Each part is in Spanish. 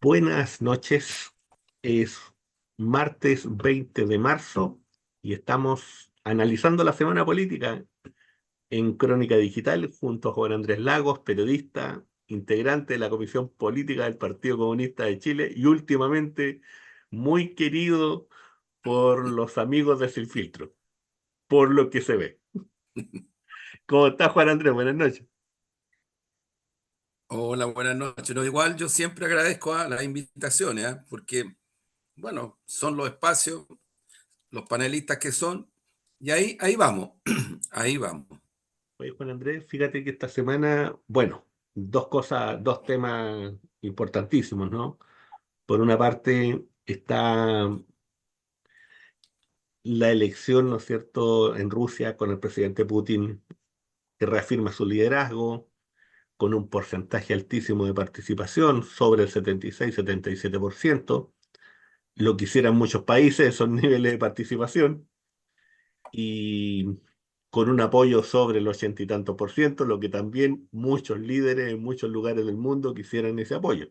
Buenas noches, es martes 20 de marzo y estamos analizando la semana política en Crónica Digital junto a Juan Andrés Lagos, periodista, integrante de la Comisión Política del Partido Comunista de Chile y últimamente muy querido por los amigos de Sin Filtro, por lo que se ve. ¿Cómo está Juan Andrés? Buenas noches. Hola, buenas noches. No, igual yo siempre agradezco a las invitaciones, porque, bueno, son los espacios, los panelistas que son, y ahí vamos, ahí vamos. Oye, Juan Andrés, fíjate que esta semana, bueno, dos cosas, dos temas importantísimos, ¿no? Por una parte está la elección, ¿no es cierto?, en Rusia con el presidente Putin que reafirma su liderazgo con un porcentaje altísimo de participación, sobre el 76-77%, lo que hicieran muchos países, esos niveles de participación, y con un apoyo sobre el 80 y tanto por ciento, lo que también muchos líderes en muchos lugares del mundo quisieran ese apoyo,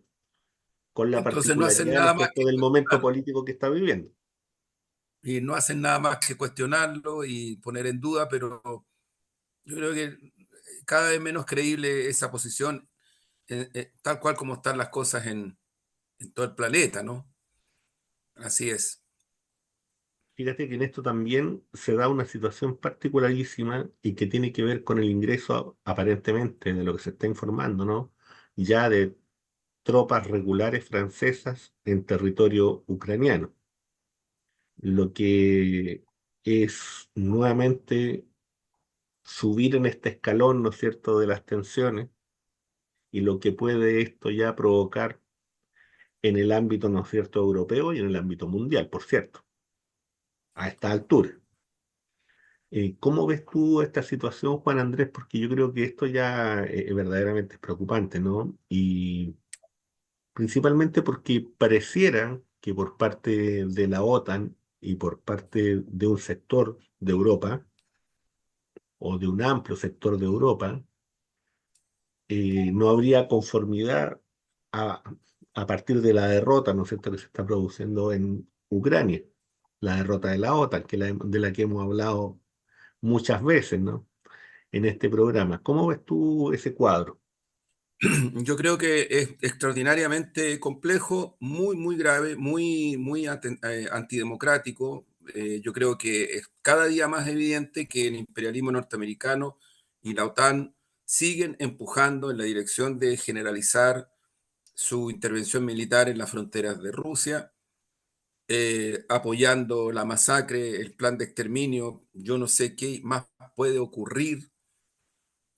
con la Entonces no hacen particularidad, ¿no nada es más cierto?, que del momento cuestionarlo, político que está viviendo. y no hacen nada más que cuestionarlo y poner en duda, pero yo creo que cada vez menos creíble esa posición, tal cual como están las cosas en todo el planeta, ¿no? Así es. Fíjate que en esto también se da una situación particularísima y que tiene que ver con el ingreso, aparentemente, de lo que se está informando, ¿no? Ya de tropas regulares francesas en territorio ucraniano, lo que es nuevamente subir en este escalón, ¿no es cierto?, de las tensiones y lo que puede esto ya provocar en el ámbito, ¿no es cierto?, europeo y en el ámbito mundial, por cierto, a esta altura. ¿Cómo ves tú esta situación, Juan Andrés? Porque yo creo que esto ya verdaderamente es preocupante, ¿no? Y principalmente porque pareciera que por parte de la OTAN y por parte de un sector de Europa o de un amplio sector de Europa, no habría conformidad a, a partir de la derrota, ¿no es cierto?, que se está produciendo en Ucrania, la derrota de la OTAN, de la que hemos hablado muchas veces, ¿no?, en este programa. ¿Cómo ves tú ese cuadro? Yo creo que es extraordinariamente complejo, muy grave, muy antidemocrático. Yo creo que es cada día más evidente que el imperialismo norteamericano y la OTAN siguen empujando en la dirección de generalizar su intervención militar en las fronteras de Rusia, apoyando la masacre, el plan de exterminio. Yo no sé qué más puede ocurrir.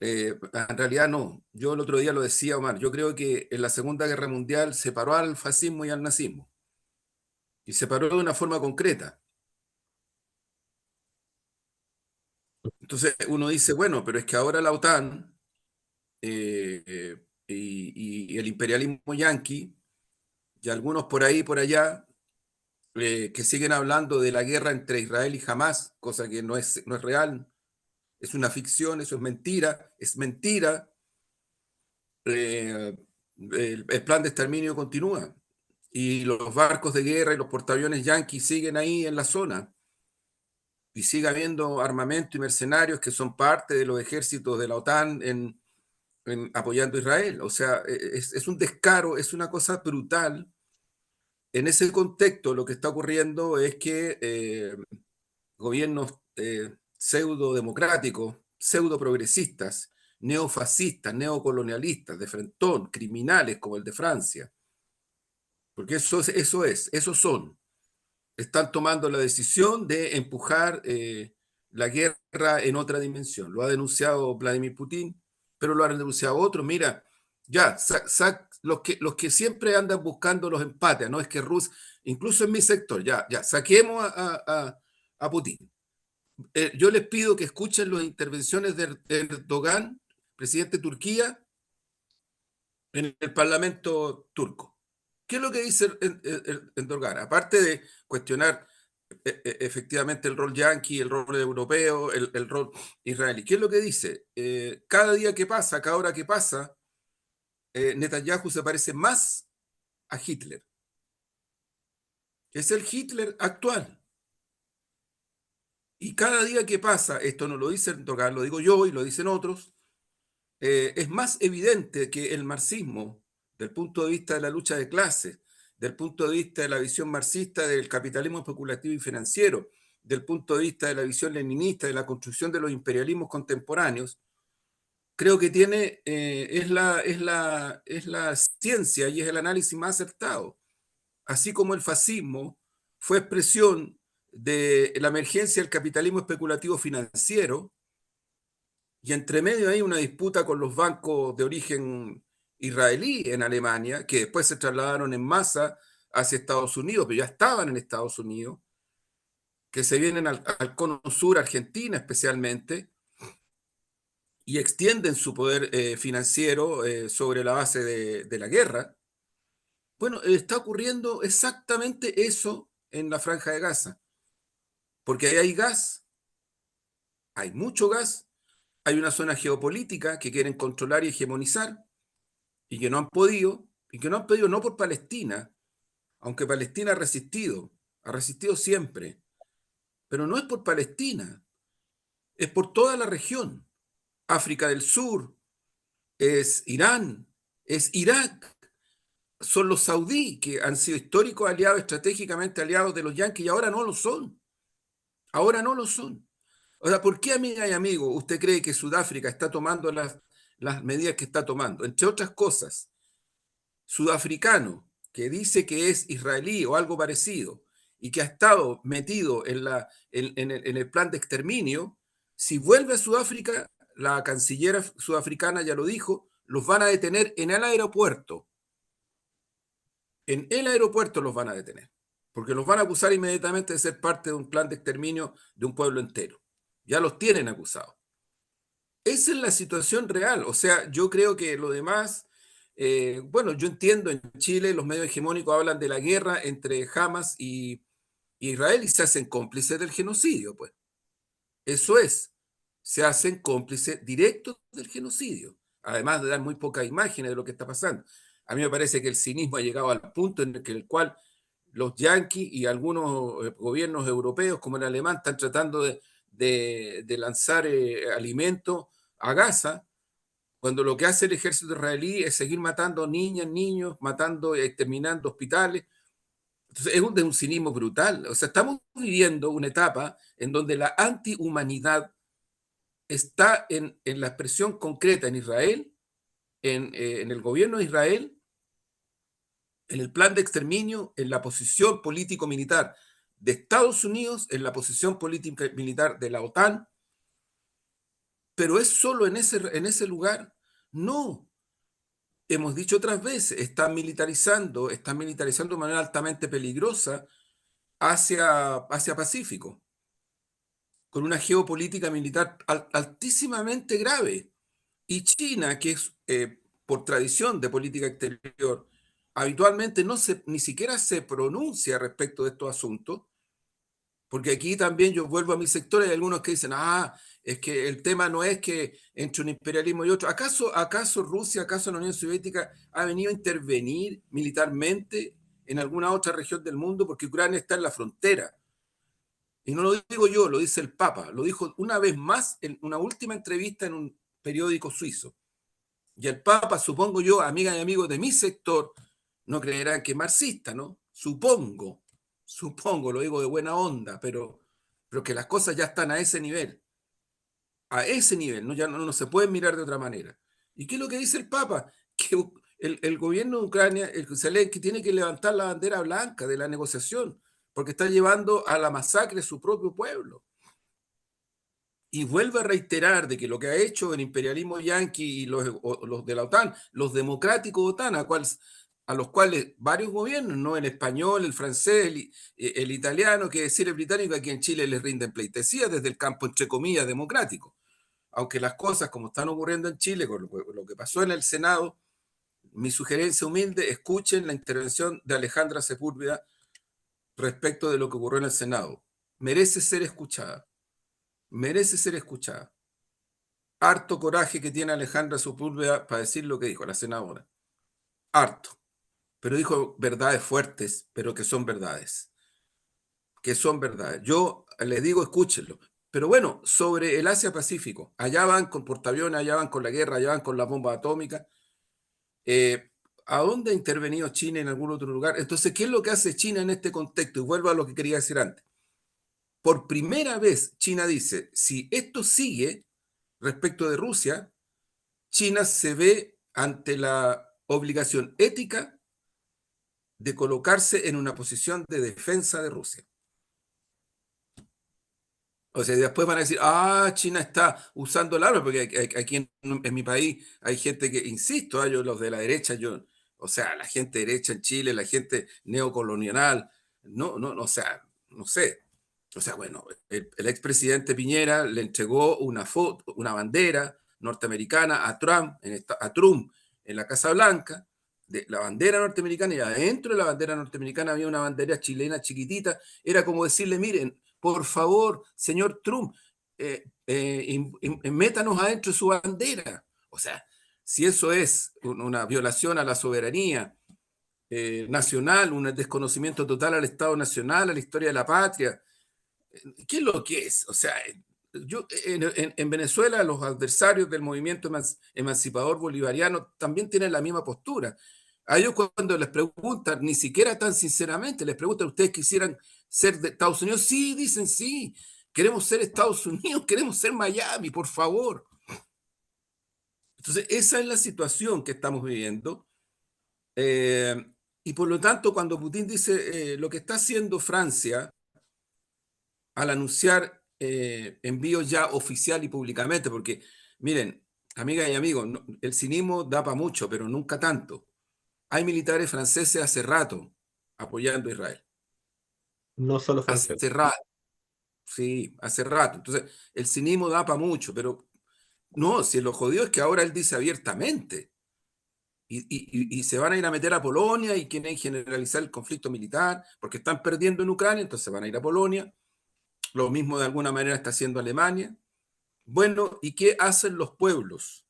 En realidad no. Yo el otro día lo decía, Omar, yo creo que en la Segunda Guerra Mundial separó al fascismo y al nazismo. Y separó de una forma concreta. Entonces uno dice, bueno, pero es que ahora la OTAN y el imperialismo yanqui y algunos por ahí y por allá que siguen hablando de la guerra entre Israel y Hamas, cosa que no es real, es una ficción, eso es mentira. El plan de exterminio continúa y los barcos de guerra y los portaaviones yanquis siguen ahí en la zona y sigue habiendo armamento y mercenarios que son parte de los ejércitos de la OTAN apoyando a Israel. O sea, es un descaro, es una cosa brutal. En ese contexto, lo que está ocurriendo es que gobiernos pseudo democráticos, pseudo progresistas, neofascistas, neocolonialistas, de frentón, criminales como el de Francia, porque esos son, están tomando la decisión de empujar la guerra en otra dimensión. Lo ha denunciado Vladimir Putin, pero lo han denunciado otros. Mira, ya, los que siempre andan buscando los empates, no es que Rusia, incluso en mi sector, ya, saquemos a Putin. Yo les pido que escuchen las intervenciones de Erdogan, presidente de Turquía, en el Parlamento turco. ¿Qué es lo que dice Erdogan? Aparte de cuestionar efectivamente el rol yanqui, el rol europeo, el rol israelí. ¿Qué es lo que dice? Cada día que pasa, cada hora que pasa, Netanyahu se parece más a Hitler. Es el Hitler actual. Y cada día que pasa, esto no lo dice Erdogan, lo digo yo y lo dicen otros, es más evidente que el marxismo, del punto de vista de la lucha de clases, del punto de vista de la visión marxista del capitalismo especulativo y financiero, del punto de vista de la visión leninista, de la construcción de los imperialismos contemporáneos, creo que tiene, es la ciencia y es el análisis más acertado. Así como el fascismo fue expresión de la emergencia del capitalismo especulativo financiero, y entre medio hay una disputa con los bancos de origen israelí en Alemania, que después se trasladaron en masa hacia Estados Unidos, pero ya estaban en Estados Unidos, que se vienen al cono sur, Argentina especialmente, y extienden su poder financiero sobre la base de la guerra. Bueno, está ocurriendo exactamente eso en la Franja de Gaza, porque ahí hay gas, hay mucho gas, hay una zona geopolítica que quieren controlar y hegemonizar, y que no han podido, y que no han podido no por Palestina, aunque Palestina ha resistido siempre, pero no es por Palestina, es por toda la región. África del Sur, es Irán, es Irak, son los saudíes que han sido históricos aliados, estratégicamente aliados de los yanquis y ahora no lo son. Ahora no lo son. O sea, ¿por qué, amiga y amigo, usted cree que Sudáfrica está tomando las medidas que está tomando? Entre otras cosas, sudafricano que dice que es israelí o algo parecido y que ha estado metido en el plan de exterminio, si vuelve a Sudáfrica, la canciller sudafricana ya lo dijo, los van a detener en el aeropuerto. En el aeropuerto los van a detener, porque los van a acusar inmediatamente de ser parte de un plan de exterminio de un pueblo entero. Ya los tienen acusados. Esa es la situación real. O sea, yo creo que lo demás, bueno, yo entiendo, en Chile los medios hegemónicos hablan de la guerra entre Hamas y Israel y se hacen cómplices del genocidio, pues. Eso es, se hacen cómplices directos del genocidio, además de dar muy pocas imágenes de lo que está pasando. A mí me parece que el cinismo ha llegado al punto en el cual los yanquis y algunos gobiernos europeos, como el alemán, están tratando de lanzar alimentos a Gaza, cuando lo que hace el ejército israelí es seguir matando niñas, niños, matando, exterminando hospitales. Entonces es de un cinismo brutal. O sea, estamos viviendo una etapa en donde la antihumanidad está en la expresión concreta en Israel, en el gobierno de Israel, en el plan de exterminio, en la posición político-militar de Estados Unidos, en la posición político-militar de la OTAN, pero es solo en ese lugar. No, hemos dicho otras veces, están militarizando de manera altamente peligrosa hacia Pacífico, con una geopolítica militar altísimamente grave. Y China, que es por tradición de política exterior, habitualmente ni siquiera se pronuncia respecto de estos asuntos, porque aquí también yo vuelvo a mi sector, hay algunos que dicen, es que el tema no es que entre un imperialismo y otro. ¿Acaso Rusia, acaso la Unión Soviética ha venido a intervenir militarmente en alguna otra región del mundo? Porque Ucrania está en la frontera. Y no lo digo yo, lo dice el Papa, lo dijo una vez más en una última entrevista en un periódico suizo. Y el Papa, supongo yo, amigas y amigos de mi sector, no creerán que es marxista, ¿no? Supongo, lo digo de buena onda, pero que las cosas ya están a ese nivel, ¿no? Ya no se pueden mirar de otra manera. ¿Y qué es lo que dice el Papa? Que el gobierno de Ucrania, que tiene que levantar la bandera blanca de la negociación, porque está llevando a la masacre de su propio pueblo. Y vuelve a reiterar de que lo que ha hecho el imperialismo yanqui y los de la OTAN, los democráticos de OTAN, a los cuales varios gobiernos, ¿no? El español, el francés, el italiano, que decir el británico, aquí en Chile les rinden pleitesía desde el campo, entre comillas, democrático. Aunque las cosas como están ocurriendo en Chile, con lo que pasó en el Senado, mi sugerencia humilde, escuchen la intervención de Alejandra Sepúlveda respecto de lo que ocurrió en el Senado. Merece ser escuchada, merece ser escuchada. Harto coraje que tiene Alejandra Sepúlveda para decir lo que dijo la senadora. Harto. pero dijo verdades fuertes, pero que son verdades, que son verdades. Yo les digo, escúchenlo. Pero bueno, sobre el Asia-Pacífico, allá van con portaaviones, allá van con la guerra, allá van con las bombas atómicas. Eh, ¿A dónde ha intervenido China en algún otro lugar? Entonces, ¿qué es lo que hace China en este contexto? Y vuelvo a lo que quería decir antes. Por primera vez, China dice, si esto sigue respecto de Rusia, China se ve ante la obligación ética de colocarse en una posición de defensa de Rusia. O sea, después van a decir, China está usando el arma, porque aquí en mi país hay gente que, insisto, yo, los de la derecha, o sea, la gente derecha en Chile, la gente neocolonial, o sea, no sé. O sea, bueno, el expresidente Piñera le entregó una foto, una bandera norteamericana a Trump en la Casa Blanca, de la bandera norteamericana, y adentro de la bandera norteamericana había una bandera chilena chiquitita. Era como decirle, miren, por favor, señor Trump, métanos adentro de su bandera. O sea, si eso es una violación a la soberanía nacional, un desconocimiento total al Estado Nacional, a la historia de la patria, ¿qué es lo que es? O sea, en Venezuela los adversarios del movimiento emancipador bolivariano también tienen la misma postura. A ellos cuando les preguntan, ni siquiera tan sinceramente, les preguntan, ¿ustedes quisieran ser de Estados Unidos? Sí, dicen sí, queremos ser Estados Unidos, queremos ser Miami, por favor. Entonces, esa es la situación que estamos viviendo. Eh, y por lo tanto, cuando Putin dice lo que está haciendo Francia al anunciar envíos ya oficial y públicamente, porque miren, amigas y amigos, el cinismo da para mucho, pero nunca tanto. Hay militares franceses hace rato apoyando a Israel. No solo francés. Hace rato, sí, hace rato. Entonces, el cinismo da para mucho, pero no, si lo jodido es que ahora él dice abiertamente. Y se van a ir a meter a Polonia y quieren generalizar el conflicto militar porque están perdiendo en Ucrania, entonces van a ir a Polonia. Lo mismo de alguna manera está haciendo Alemania. Bueno, ¿y qué hacen los pueblos?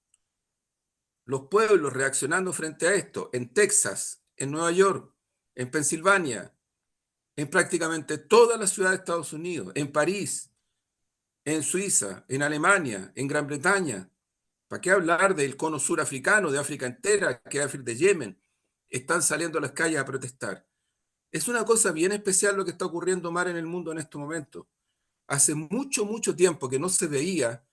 Los pueblos reaccionando frente a esto, en Texas, en Nueva York, en Pensilvania, en prácticamente todas las ciudades de Estados Unidos, en París, en Suiza, en Alemania, en Gran Bretaña. ¿Para qué hablar del cono surafricano, de África entera, que es de Yemen? Están saliendo a las calles a protestar. Es una cosa bien especial lo que está ocurriendo, Mar, en el mundo en este momento. Hace mucho, mucho tiempo que no se veía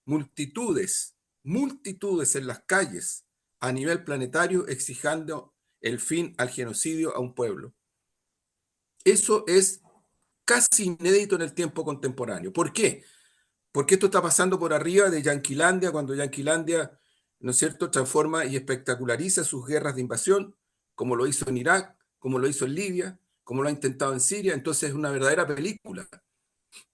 multitudes, multitudes en las calles a nivel planetario exigiendo el fin al genocidio a un pueblo. Eso es casi inédito en el tiempo contemporáneo. ¿Por qué? Porque esto está pasando por arriba de Yanquilandia, cuando Yanquilandia, ¿no es cierto?, transforma y espectaculariza sus guerras de invasión, como lo hizo en Irak, como lo hizo en Libia, como lo ha intentado en Siria. Entonces es una verdadera película,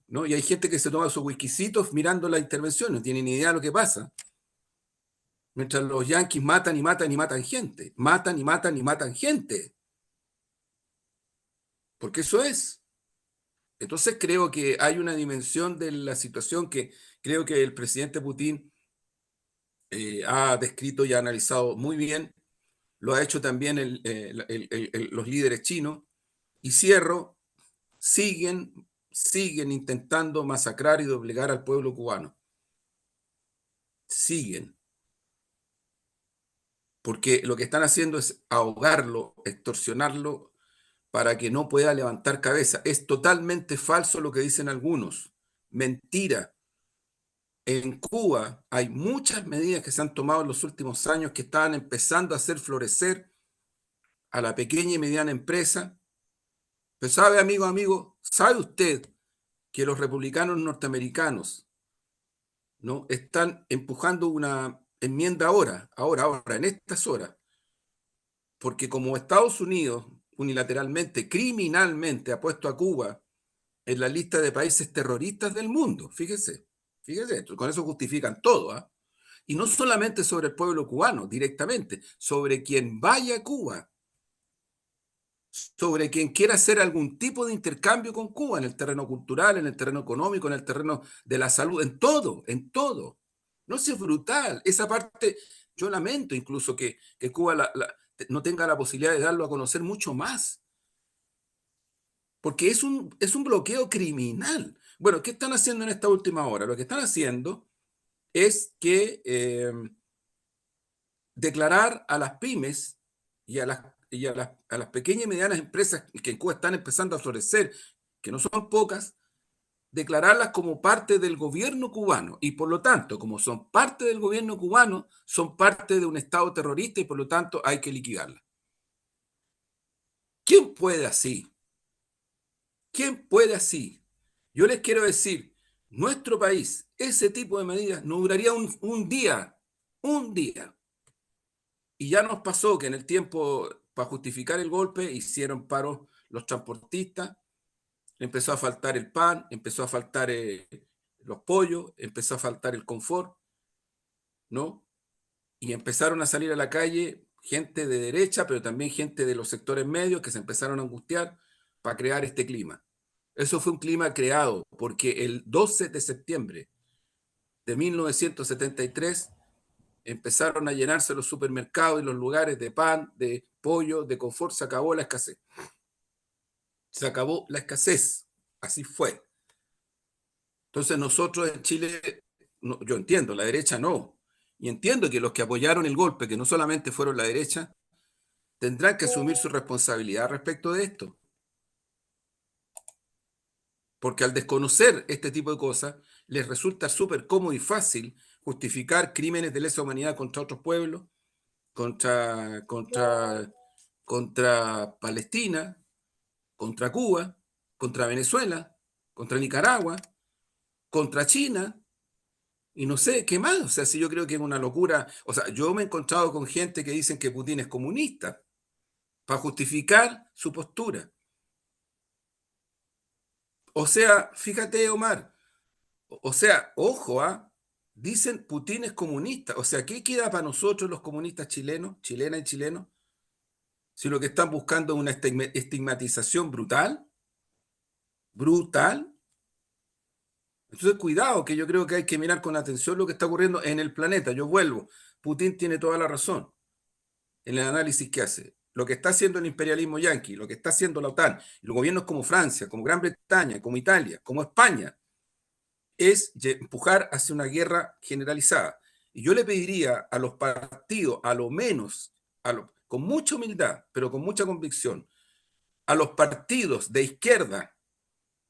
¿no? Y hay gente que se toma sus whiskycitos mirando la intervención, no tiene ni idea de lo que pasa. Mientras los yanquis matan y matan y matan gente, matan y matan y matan gente, porque eso es. Entonces creo que hay una dimensión de la situación que creo que el presidente Putin ha descrito y ha analizado muy bien, lo ha hecho también los líderes chinos, y cierro, siguen intentando masacrar y doblegar al pueblo cubano, siguen, porque lo que están haciendo es ahogarlo, extorsionarlo, para que no pueda levantar cabeza. Es totalmente falso lo que dicen algunos, mentira. En Cuba hay muchas medidas que se han tomado en los últimos años que estaban empezando a hacer florecer a la pequeña y mediana empresa. Pero sabe, amigo, ¿sabe usted que los republicanos norteamericanos, ¿no?, están empujando una enmienda ahora, en estas horas? Porque como Estados Unidos unilateralmente, criminalmente ha puesto a Cuba en la lista de países terroristas del mundo, fíjese, con eso justifican todo, ¿eh? Y no solamente sobre el pueblo cubano, directamente, sobre quien vaya a Cuba, sobre quien quiera hacer algún tipo de intercambio con Cuba en el terreno cultural, en el terreno económico, en el terreno de la salud, en todo, en todo. No sé, es brutal. Esa parte, yo lamento incluso que Cuba no tenga la posibilidad de darlo a conocer mucho más, porque es un bloqueo criminal. Bueno, ¿qué están haciendo en esta última hora? Lo que están haciendo es que declarar a las pymes y a las pequeñas y medianas empresas que en Cuba están empezando a florecer, que no son pocas, declararlas como parte del gobierno cubano y por lo tanto, como son parte del gobierno cubano, son parte de un Estado terrorista y por lo tanto hay que liquidarlas. ¿Quién puede así? ¿Quién puede así? Yo les quiero decir, nuestro país, ese tipo de medidas no duraría un día. Y ya nos pasó que en el tiempo, para justificar el golpe, hicieron paros los transportistas, empezó a faltar el pan, empezó a faltar los pollos, empezó a faltar el confort, ¿no? Y empezaron a salir a la calle gente de derecha, pero también gente de los sectores medios que se empezaron a angustiar para crear este clima. Eso fue un clima creado porque el 12 de septiembre de 1973 empezaron a llenarse los supermercados y los lugares de pan, de pollo, de confort, se acabó la escasez. Se acabó la escasez. Así fue. Entonces nosotros en Chile, no, yo entiendo, la derecha no. Y entiendo que los que apoyaron el golpe, que no solamente fueron la derecha, tendrán que asumir su responsabilidad respecto de esto. Porque al desconocer este tipo de cosas, les resulta súper cómodo y fácil justificar crímenes de lesa humanidad contra otros pueblos, contra, contra Palestina, contra Cuba, contra Venezuela, contra Nicaragua, contra China, y no sé qué más. O sea, si yo creo que es una locura. O sea, yo me he encontrado con gente que dicen que Putin es comunista para justificar su postura. O sea, fíjate, Omar, o sea, ojo, ¿ah? Dicen Putin es comunista. O sea, ¿qué queda para nosotros los comunistas chilenos, chilenas y chilenos, si lo que están buscando es una estigmatización brutal? Brutal. Entonces, cuidado, que yo creo que hay que mirar con atención lo que está ocurriendo en el planeta. Yo vuelvo. Putin tiene toda la razón en el análisis que hace. Lo que está haciendo el imperialismo yanqui, lo que está haciendo la OTAN, y los gobiernos como Francia, como Gran Bretaña, como Italia, como España, es empujar hacia una guerra generalizada. Y yo le pediría a los partidos, a lo menos, con mucha humildad, pero con mucha convicción, a los partidos de izquierda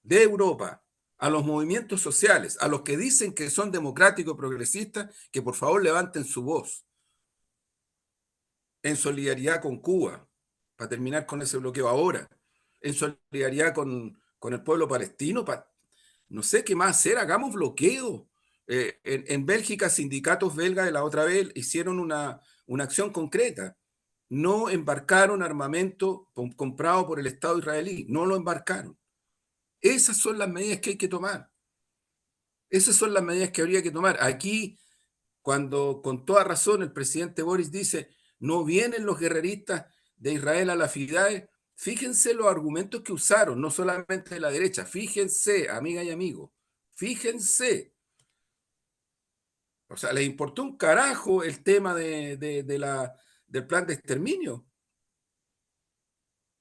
de Europa, a los movimientos sociales, a los que dicen que son democráticos y progresistas, que por favor levanten su voz en solidaridad con Cuba, para terminar con ese bloqueo ahora, en solidaridad con el pueblo palestino, para no sé qué más hacer, hagamos bloqueo. En Bélgica, sindicatos belgas de la otra vez hicieron una acción concreta. No embarcaron armamento comprado por el Estado israelí, no lo embarcaron. Esas son las medidas que hay que tomar. Esas son las medidas que habría que tomar. Aquí, cuando con toda razón el presidente Boris dice, no vienen los guerreristas de Israel a la Fidae, fíjense los argumentos que usaron, no solamente de la derecha, fíjense, amiga y amigo, fíjense. O sea, les importó un carajo el tema del plan de exterminio.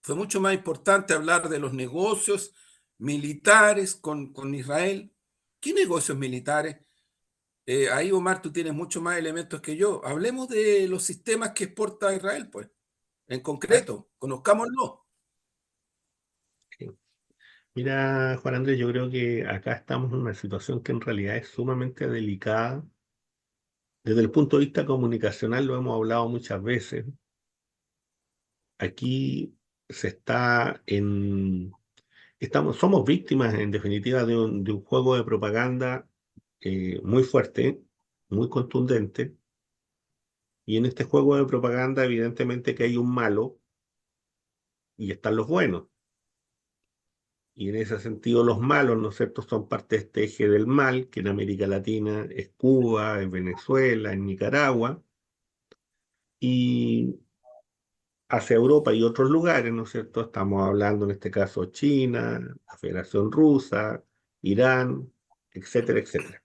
Fue mucho más importante hablar de los negocios militares con Israel. ¿Qué negocios militares? Ahí, Omar, tú tienes mucho más elementos que yo. Hablemos de los sistemas que exporta Israel, pues, en Ah, concreto, conozcámoslo. sí. Mira, Juan Andrés, yo creo que acá estamos en una situación que en realidad es sumamente delicada. Desde el punto de vista comunicacional lo hemos hablado muchas veces. Aquí se está somos víctimas en definitiva de un juego de propaganda muy fuerte, muy contundente. Y en este juego de propaganda, evidentemente que hay un malo y están los buenos. Y en ese sentido, los malos, ¿no es cierto?, son parte de este eje del mal, que en América Latina es Cuba, es Venezuela, es Nicaragua, y hacia Europa y otros lugares, ¿no es cierto? Estamos hablando en este caso China, la Federación Rusa, Irán, etcétera, etcétera.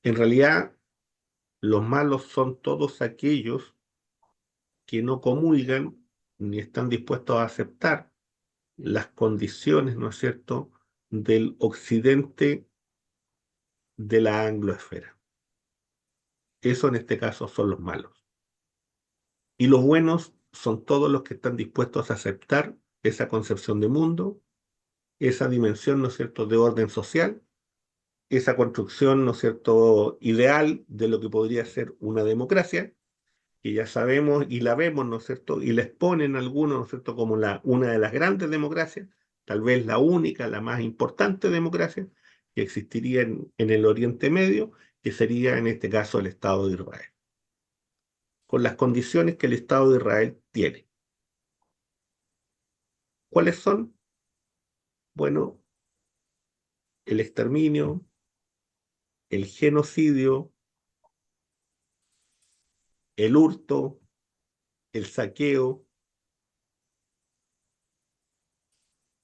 En realidad, los malos son todos aquellos que no comulgan ni están dispuestos a aceptar las condiciones, ¿no es cierto?, del occidente de la angloesfera. Eso en este caso son los malos. Y los buenos son todos los que están dispuestos a aceptar esa concepción de mundo, esa dimensión, ¿no es cierto?, de orden social, esa construcción, ¿no es cierto?, ideal de lo que podría ser una democracia, que ya sabemos y la vemos, ¿no es cierto?, y la exponen algunos, ¿no es cierto?, como una de las grandes democracias, tal vez la única, la más importante democracia que existiría en el Oriente Medio, que sería en este caso el Estado de Israel, con las condiciones que el Estado de Israel tiene. ¿Cuáles son? Bueno, el exterminio, el genocidio, el hurto, el saqueo,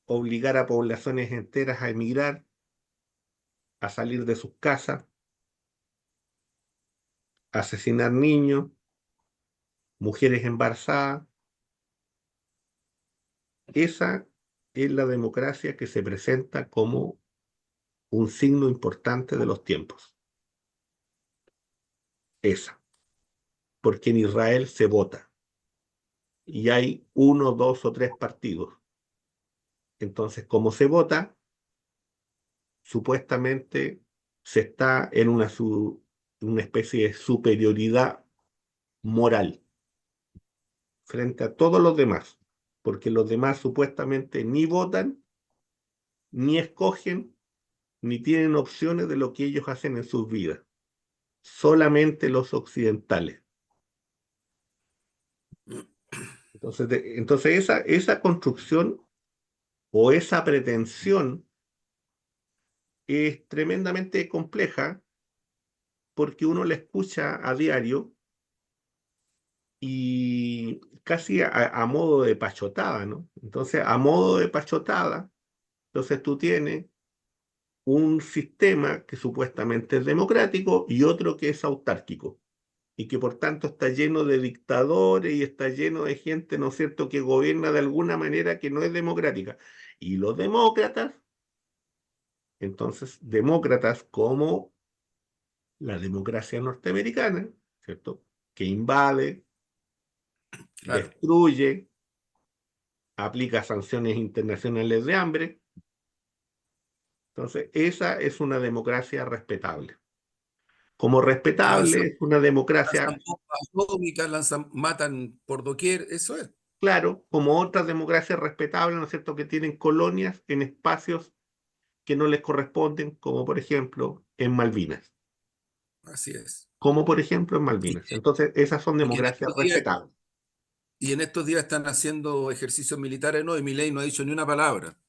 obligar a poblaciones enteras a emigrar, a salir de sus casas, asesinar niños, mujeres embarazadas. Esa es la democracia que se presenta como un signo importante de los tiempos. Esa. Porque en Israel se vota y hay uno, dos o tres partidos. Entonces, como se vota, supuestamente se está en una especie de superioridad moral frente a todos los demás, porque los demás supuestamente ni votan, ni escogen, ni tienen opciones de lo que ellos hacen en sus vidas. Solamente los occidentales. Entonces esa construcción o esa pretensión es tremendamente compleja porque uno la escucha a diario y casi a modo de pachotada, ¿no? Entonces, a modo de pachotada, entonces tú tienes un sistema que supuestamente es democrático y otro que es autárquico y que por tanto está lleno de dictadores y está lleno de gente, ¿no es cierto?, que gobierna de alguna manera que no es democrática. Y los demócratas, entonces, demócratas como la democracia norteamericana, ¿cierto?, que invade, Claro. destruye, aplica sanciones internacionales de hambre. Entonces, esa es una democracia respetable. Como respetable Lanzan, es una democracia, lanzan bombas atómicas, matan por doquier, eso es. claro, como otras democracias respetables, ¿no es cierto?, que tienen colonias en espacios que no les corresponden, como por ejemplo en Malvinas. Así es. Como por ejemplo en Y, Malvinas. Entonces, esas son y que en democracias estos días, respetables, y en estos días están haciendo ejercicios militares, no, y Milei no ha dicho ni una palabra.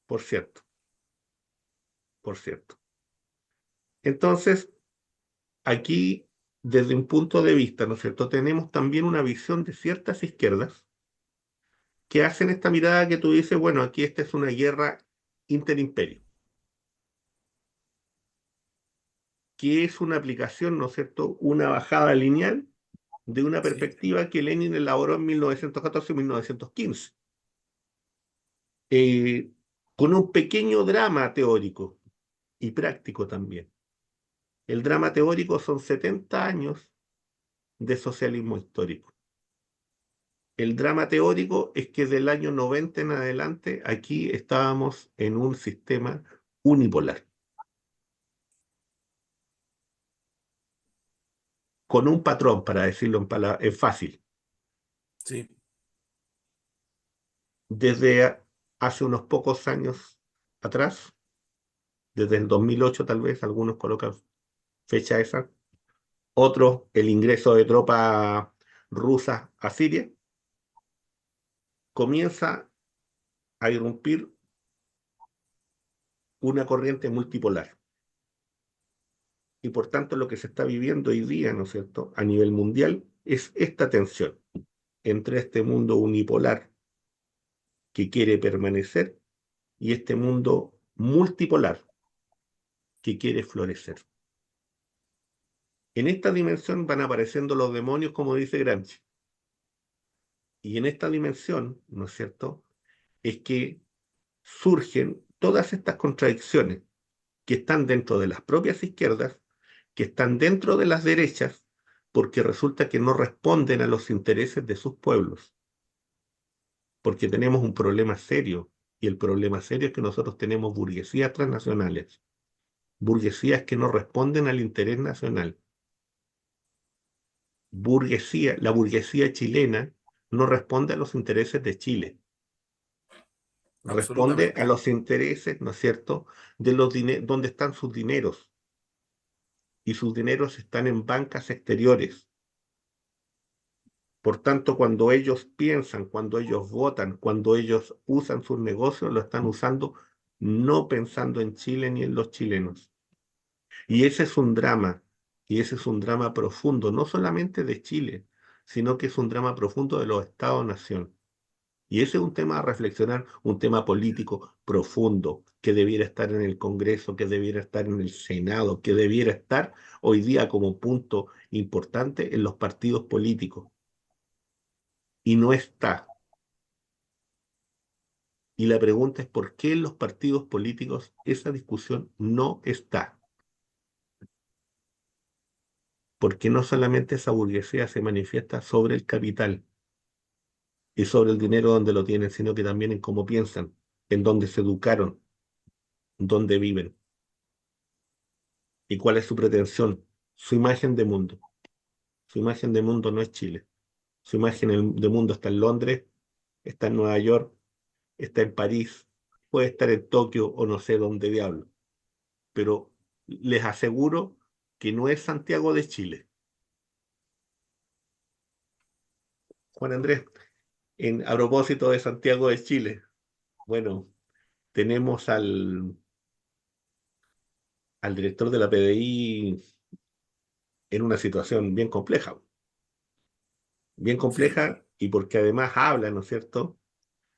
por cierto, por cierto. Entonces, aquí, desde un punto de vista, ¿no es cierto?, tenemos también una visión de ciertas izquierdas que hacen esta mirada que tú dices, bueno, aquí esta es una guerra interimperio, que es una aplicación, ¿no es cierto?, una bajada lineal de una Sí, perspectiva que Lenin elaboró en 1914-1915, con un pequeño drama teórico y práctico también. El drama teórico son 70 años de socialismo histórico. El drama teórico es que del año 90 en adelante aquí estábamos en un sistema unipolar, con un patrón, para decirlo en palabras, es fácil. sí, Desde hace unos pocos años atrás, desde el 2008 tal vez, algunos colocan fecha esa, otros el ingreso de tropas rusas a Siria, comienza a irrumpir una corriente multipolar. Y por tanto lo que se está viviendo hoy día, ¿no es cierto?, a nivel mundial, es esta tensión entre este mundo unipolar que quiere permanecer y este mundo multipolar que quiere florecer. En esta dimensión van apareciendo los demonios, como dice Gramsci. Y en esta dimensión, ¿no es cierto?, es que surgen todas estas contradicciones que están dentro de las propias izquierdas, que están dentro de las derechas, porque resulta que no responden a los intereses de sus pueblos, porque tenemos un problema serio, y el problema serio es que nosotros tenemos burguesías transnacionales, burguesías que no responden al interés nacional. La burguesía chilena no responde a los intereses de Chile, responde a absolutamente. los intereses, ¿no es cierto?, de los donde están sus dineros, y sus dineros están en bancas exteriores. Por tanto, cuando ellos piensan, cuando ellos votan, cuando ellos usan sus negocios, lo están usando no pensando en Chile ni en los chilenos. Y ese es un drama, y ese es un drama profundo, no solamente de Chile, sino que es un drama profundo de los Estados-nación. Y ese es un tema a reflexionar, un tema político profundo, que debiera estar en el Congreso, que debiera estar en el Senado, que debiera estar hoy día como punto importante en los partidos políticos. Y no está. Y la pregunta es por qué en los partidos políticos esa discusión no está. Porque no solamente esa burguesía se manifiesta sobre el capital y sobre el dinero donde lo tienen, sino que también en cómo piensan, en dónde se educaron, dónde viven y cuál es su pretensión, su imagen de mundo. Su imagen de mundo no es Chile. Su imagen de mundo está en Londres, está en Nueva York, está en París, puede estar en Tokio o no sé dónde diablo. Pero les aseguro que no es Santiago de Chile. Juan Andrés, a propósito de Santiago de Chile, bueno, tenemos al director de la PDI en una situación bien Sí. compleja y porque además habla, ¿no es cierto?,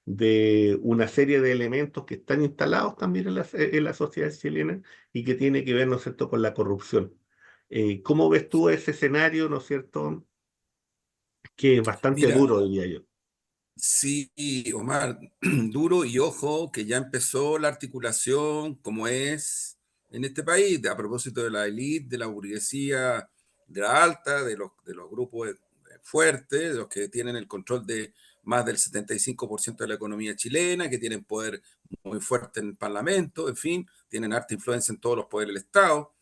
de una serie de elementos que están instalados también en la sociedad chilena y que tiene que ver, ¿no es cierto?, con la corrupción. ¿Cómo ves tú ese escenario, ¿no es cierto?, que es bastante Mira, duro, diría yo. sí, Omar, duro y ojo que ya empezó la articulación como es en este país, a propósito de la élite, de la burguesía, de la alta, de los grupos fuertes, de los que tienen el control de más del 75% de la economía chilena, que tienen poder muy fuerte en el Parlamento, en fin, tienen harta influencia en todos los poderes del Estado,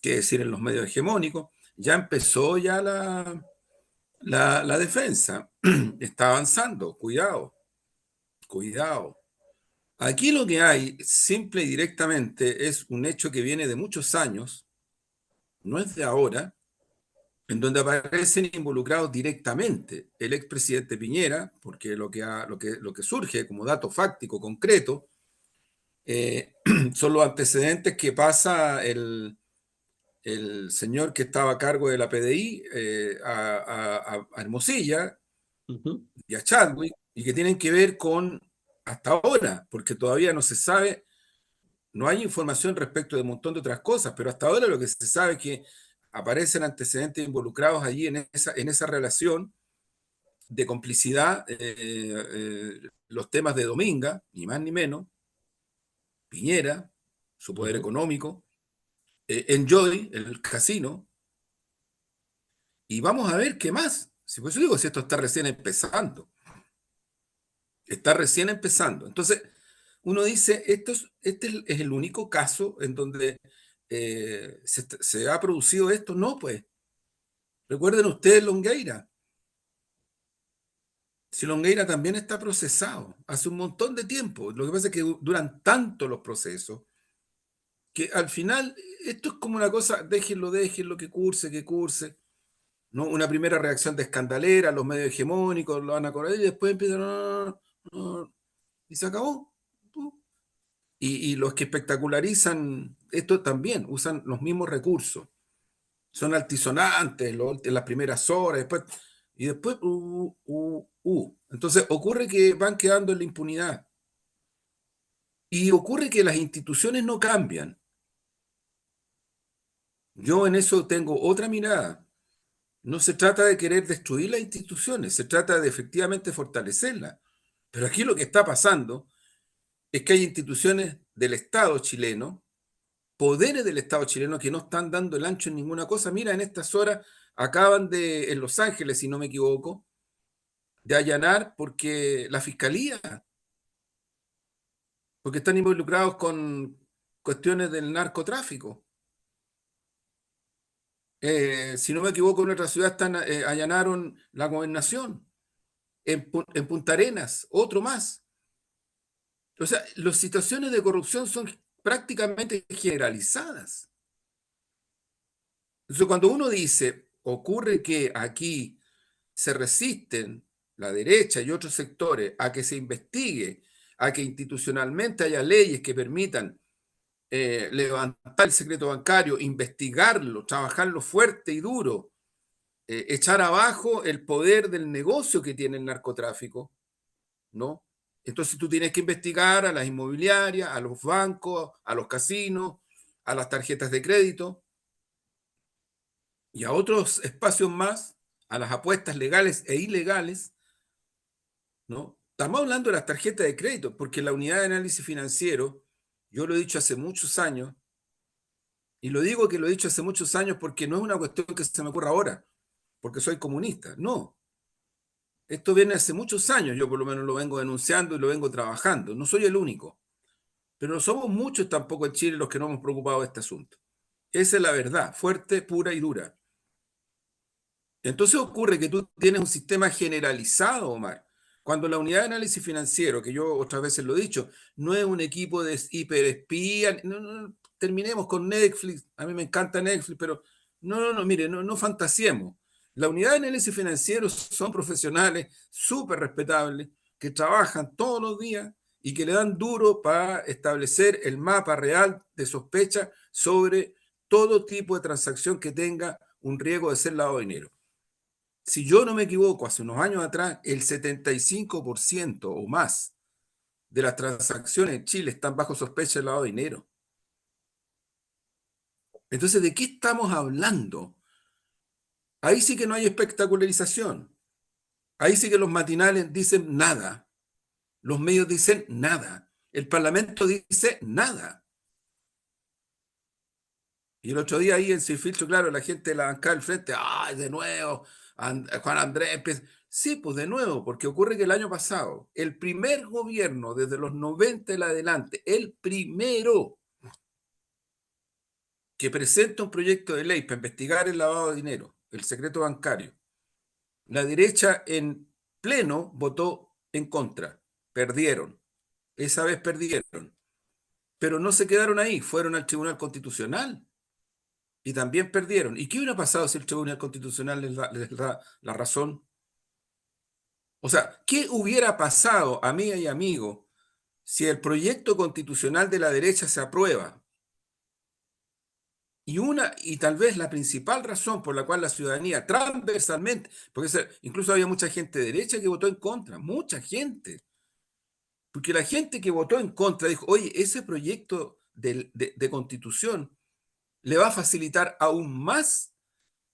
que decir en los medios hegemónicos. Ya empezó ya la defensa, está avanzando, cuidado. Cuidado. Aquí lo que hay, simple y directamente, es un hecho que viene de muchos años, no es de ahora, en donde aparecen involucrados directamente el expresidente Piñera, porque lo que surge como dato fáctico concreto son los antecedentes que pasa el señor que estaba a cargo de la PDI a Hermosilla Ujú, y a Chadwick, y que tienen que ver con hasta ahora, porque todavía no se sabe. No hay información respecto de un montón de otras cosas, pero hasta ahora lo que se sabe es que aparecen antecedentes involucrados allí en esa relación de complicidad, los temas de Dominga, ni más ni menos, Piñera, su poder ujú. económico, Enjoy, el casino, y vamos a ver qué más. Si por eso digo, si esto está recién empezando. Entonces, uno dice, este es el único caso en donde se ha producido esto. No, pues, recuerden ustedes Longueira. Si Longueira también está procesado hace un montón de tiempo. Lo que pasa es que duran tanto los procesos que al final esto es como una cosa, déjenlo que curse. ¿No? Una primera reacción de escandalera, los medios hegemónicos lo van a correr y después empiezan, y se acabó. Y los que espectacularizan esto también usan los mismos recursos. Son altisonantes en las primeras horas, y después, Entonces ocurre que van quedando en la impunidad. Y ocurre que las instituciones no cambian. Yo en eso tengo otra mirada. No se trata de querer destruir las instituciones, se trata de efectivamente fortalecerlas. Pero aquí lo que está pasando es que hay instituciones del Estado chileno, poderes del Estado chileno que no están dando el ancho en ninguna cosa. Mira, en estas horas acaban de, en Los Ángeles, si no me equivoco, de allanar porque la fiscalía, porque están involucrados con cuestiones del narcotráfico. Si no me equivoco, en otra ciudad allanaron la gobernación, en Punta Arenas, otro más. O sea, las situaciones de corrupción son prácticamente generalizadas. Entonces, cuando uno dice, ocurre que aquí se resisten la derecha y otros sectores a que se investigue, a que institucionalmente haya leyes que permitan levantar el secreto bancario, investigarlo, trabajarlo fuerte y duro, echar abajo el poder del negocio que tiene el narcotráfico, ¿no? Entonces tú tienes que investigar a las inmobiliarias, a los bancos, a los casinos, a las tarjetas de crédito y a otros espacios más, a las apuestas legales e ilegales, ¿no? Estamos hablando de las tarjetas de crédito, porque la unidad de análisis financiero, yo lo he dicho hace muchos años, y lo digo que lo he dicho hace muchos años porque no es una cuestión que se me ocurra ahora, porque soy comunista, no. Esto viene hace muchos años, yo por lo menos lo vengo denunciando y lo vengo trabajando, no soy el único, pero no somos muchos tampoco en Chile los que no hemos preocupado de este asunto. Esa es la verdad, fuerte, pura y dura. Entonces ocurre que tú tienes un sistema generalizado, Omar. Cuando la unidad de análisis financiero, que yo otras veces lo he dicho, no es un equipo de hiperespías, no, no, terminemos con Netflix, a mí me encanta Netflix, pero no, mire, no fantasiemos. La unidad de análisis financiero son profesionales súper respetables que trabajan todos los días y que le dan duro para establecer el mapa real de sospecha sobre todo tipo de transacción que tenga un riesgo de ser lavado de dinero. Si yo no me equivoco, hace unos años atrás, el 75% o más de las transacciones en Chile están bajo sospecha de lavado de dinero. Entonces, ¿de qué estamos hablando? Ahí sí que no hay espectacularización. Ahí sí que los matinales dicen nada. Los medios dicen nada. El Parlamento dice nada. Y el otro día ahí en Sin Filtro, claro, la gente de la bancada del frente, ¡ay, de nuevo! Juan Andrés. Sí, pues de nuevo, porque ocurre que el año pasado, el primer gobierno desde los 90 en adelante, el primero que presenta un proyecto de ley para investigar el lavado de dinero, el secreto bancario, la derecha en pleno votó en contra. Perdieron. Esa vez perdieron. Pero no se quedaron ahí, fueron al Tribunal Constitucional y también perdieron. ¿Y qué hubiera pasado si el Tribunal Constitucional les da la razón? O sea, ¿qué hubiera pasado, amiga y amigo, si el proyecto constitucional de la derecha se aprueba? Y tal vez la principal razón por la cual la ciudadanía transversalmente, porque incluso había mucha gente de derecha que votó en contra, mucha gente, porque la gente que votó en contra dijo, oye, ese proyecto de constitución le va a facilitar aún más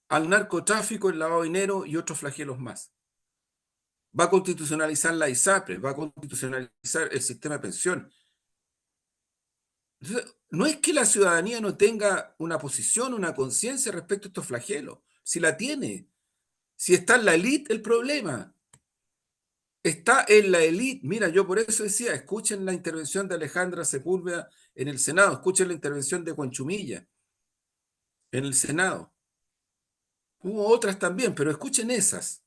al narcotráfico, el lavado de dinero y otros flagelos más. Va a constitucionalizar la ISAPRE, va a constitucionalizar el sistema de pensión. Entonces, no es que la ciudadanía no tenga una posición, una conciencia respecto a estos flagelos. Si la tiene, si está en la élite, el problema. Está en la élite. Mira, yo por eso decía, escuchen la intervención de Alejandra Sepúlveda en el Senado, escuchen la intervención de Conchumilla en el Senado. Hubo otras también, pero escuchen esas.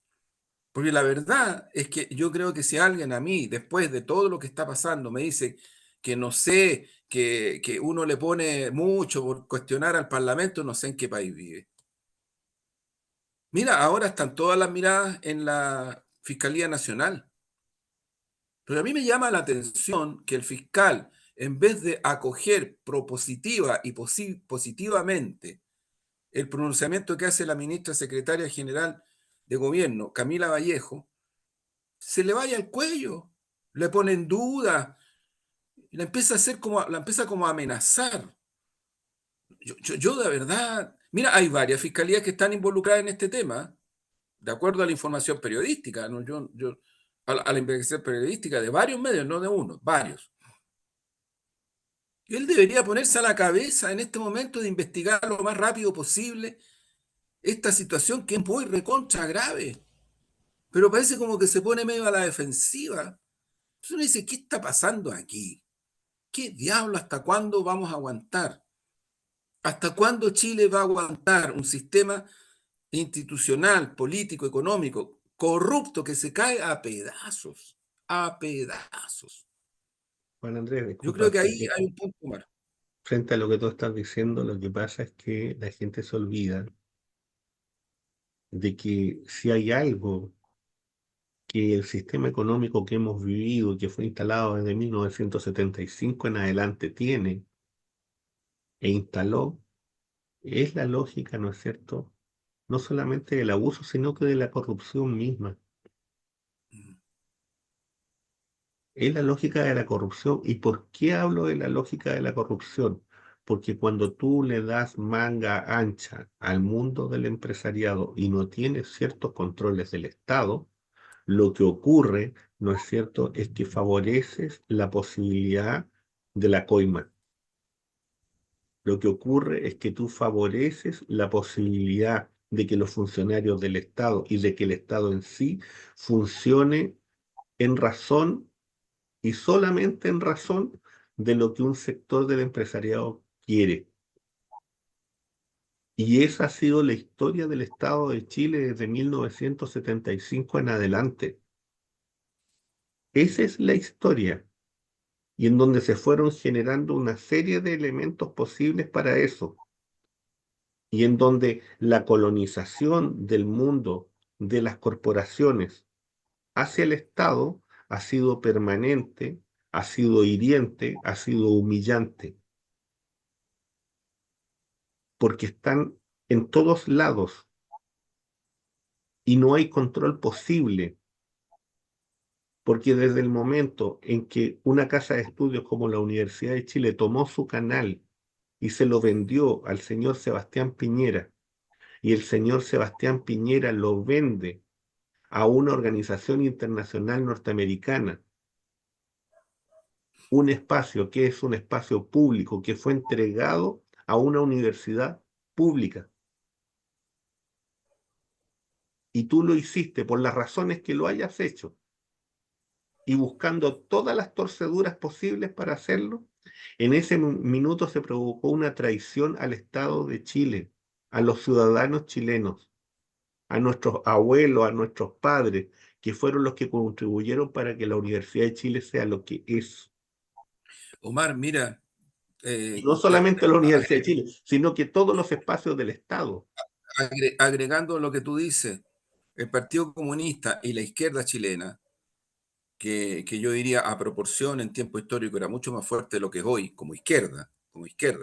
Porque la verdad es que yo creo que si alguien a mí, después de todo lo que está pasando, me dice que no sé, que uno le pone mucho por cuestionar al Parlamento, no sé en qué país vive. Mira, ahora están todas las miradas en la Fiscalía Nacional. Pero a mí me llama la atención que el fiscal, en vez de acoger propositiva y positivamente el pronunciamiento que hace la ministra secretaria general de gobierno, Camila Vallejo, se le vaya al cuello, le pone en duda, la empieza a hacer como, la empieza como a amenazar. Yo de verdad Mira, hay varias fiscalías que están involucradas en este tema, de acuerdo a la información periodística, ¿no? A la investigación periodística de varios medios, no de uno, varios. Y él debería ponerse a la cabeza en este momento de investigar lo más rápido posible esta situación que es muy recontra grave, pero parece como que se pone medio a la defensiva. Entonces uno dice, ¿qué está pasando aquí? ¿Qué diablo, hasta cuándo vamos a aguantar? ¿Hasta cuándo Chile va a aguantar un sistema institucional, político, económico, corrupto que se cae a pedazos? A pedazos. Juan Andrés, Yo disculpa, creo que ahí hay un punto más. frente a lo que tú estás diciendo, lo que pasa es que la gente se olvida de que si hay algo que el sistema económico que hemos vivido, que fue instalado desde 1975 en adelante, tiene e instaló, es la lógica, ¿no es cierto? No solamente del abuso, sino que de la corrupción misma. Es la lógica de la corrupción. ¿Y por qué hablo de la lógica de la corrupción? Porque cuando tú le das manga ancha al mundo del empresariado y no tienes ciertos controles del Estado, lo que ocurre, ¿no es cierto?, es que favoreces la posibilidad de la coima. Lo que ocurre es que tú favoreces la posibilidad de que los funcionarios del Estado y de que el Estado en sí funcione en razón y solamente en razón de lo que un sector del empresariado quiere. Y esa ha sido la historia del Estado de Chile desde 1975 en adelante. Esa es la historia. Y en donde se fueron generando una serie de elementos posibles para eso. Y en donde la colonización del mundo de las corporaciones hacia el Estado ha sido permanente, ha sido hiriente, ha sido humillante. Porque están en todos lados y no hay control posible, porque desde el momento en que una casa de estudios como la Universidad de Chile tomó su canal y se lo vendió al señor Sebastián Piñera, y el señor Sebastián Piñera lo vende a una organización internacional norteamericana, un espacio que es un espacio público que fue entregado a una universidad pública, y tú lo hiciste por las razones que lo hayas hecho, y buscando todas las torceduras posibles para hacerlo, en ese minuto se provocó una traición al Estado de Chile, a los ciudadanos chilenos, a nuestros abuelos, a nuestros padres, que fueron los que contribuyeron para que la Universidad de Chile sea lo que es. Omar, mira, Y no eh, solamente la Universidad de Chile, sino que todos los espacios del Estado. agregando lo que tú dices, el Partido Comunista y la izquierda chilena, que yo diría a proporción en tiempo histórico era mucho más fuerte de lo que es hoy, como izquierda,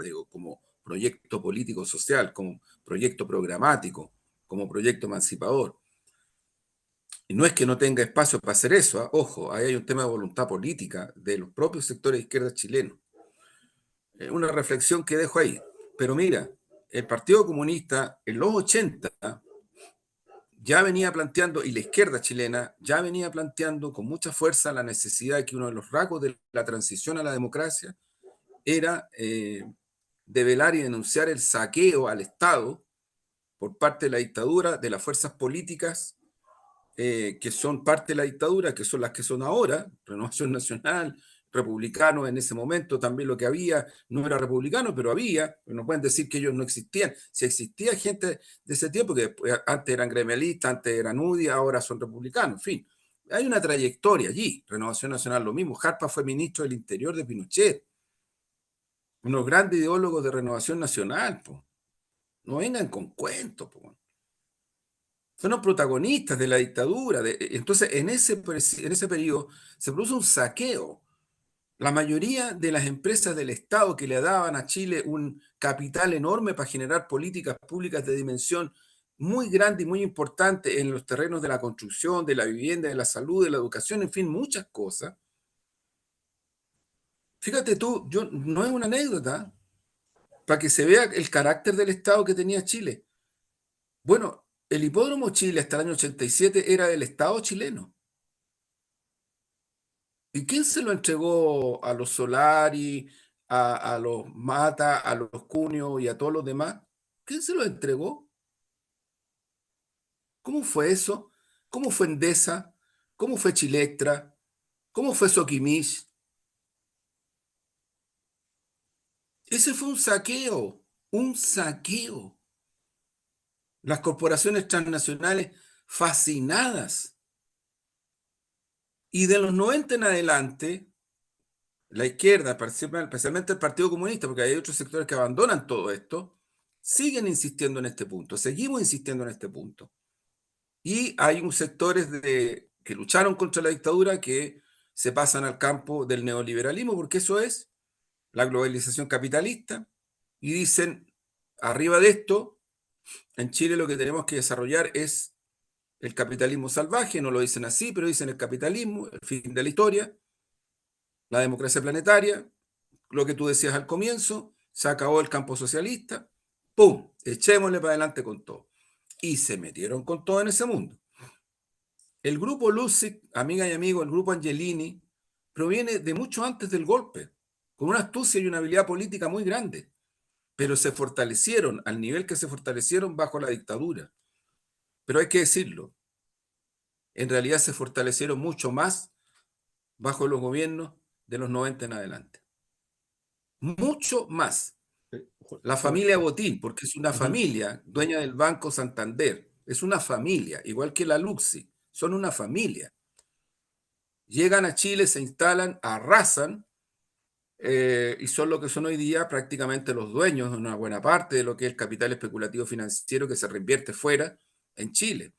digo, como proyecto político social, como proyecto programático, como proyecto emancipador. Y no es que no tenga espacio para hacer eso, ¿ah? Ojo, ahí hay un tema de voluntad política de los propios sectores de izquierda chilenos. Una reflexión que dejo ahí. Pero mira, el Partido Comunista en los 80 ya venía planteando, y la izquierda chilena ya venía planteando con mucha fuerza la necesidad de que uno de los rasgos de la transición a la democracia era develar y denunciar el saqueo al Estado por parte de la dictadura de las fuerzas políticas que son parte de la dictadura, que son las que son ahora, Renovación Nacional, republicanos en ese momento, también lo que había no era republicano, pero había, no pueden decir que ellos no existían, si existía gente de ese tiempo, que después, antes eran gremialistas, antes eran UDI, ahora son republicanos, en fin, hay una trayectoria allí, Renovación Nacional lo mismo, Jarpa fue ministro del Interior de Pinochet, unos grandes ideólogos de Renovación Nacional, po. No vengan con cuentos, po. Fueron protagonistas de la dictadura. Entonces, en ese periodo se produce un saqueo. La mayoría de las empresas del Estado que le daban a Chile un capital enorme para generar políticas públicas de dimensión muy grande y muy importante en los terrenos de la construcción, de la vivienda, de la salud, de la educación, en fin, muchas cosas. Fíjate tú, yo, no es una anécdota, para que se vea el carácter del Estado que tenía Chile. Bueno, el Hipódromo Chile hasta el año 87 era del Estado chileno. ¿Y quién se lo entregó a los Solari, a los Mata, a los Cunio y a todos los demás? ¿Quién se lo entregó? ¿Cómo fue eso? ¿Cómo fue Endesa? ¿Cómo fue Chilectra? ¿Cómo fue Soquimich? Ese fue un saqueo, un saqueo. Las corporaciones transnacionales fascinadas. Y de los 90 en adelante, la izquierda, especialmente el Partido Comunista, porque hay otros sectores que abandonan todo esto, siguen insistiendo en este punto, seguimos insistiendo en este punto. Y hay un sectores que lucharon contra la dictadura que se pasan al campo del neoliberalismo, porque eso es la globalización capitalista, y dicen, arriba de esto, en Chile lo que tenemos que desarrollar es el capitalismo salvaje, no lo dicen así, pero dicen el capitalismo, el fin de la historia, la democracia planetaria, lo que tú decías al comienzo, se acabó el campo socialista, ¡pum! Echémosle para adelante con todo. Y se metieron con todo en ese mundo. El grupo Lusic, amiga y amigo, el grupo Angelini, proviene de mucho antes del golpe, con una astucia y una habilidad política muy grande, pero se fortalecieron al nivel que se fortalecieron bajo la dictadura. Pero hay que decirlo, en realidad se fortalecieron mucho más bajo los gobiernos de los 90 en adelante. Mucho más. La familia Justo. Botín, porque es una Ujú. familia dueña del Banco Santander, es una familia, igual que la Luxi, son una familia. Llegan a Chile, se instalan, arrasan y son lo que son hoy día prácticamente los dueños de una buena parte de lo que es el capital especulativo financiero que se reinvierte fuera en Chile.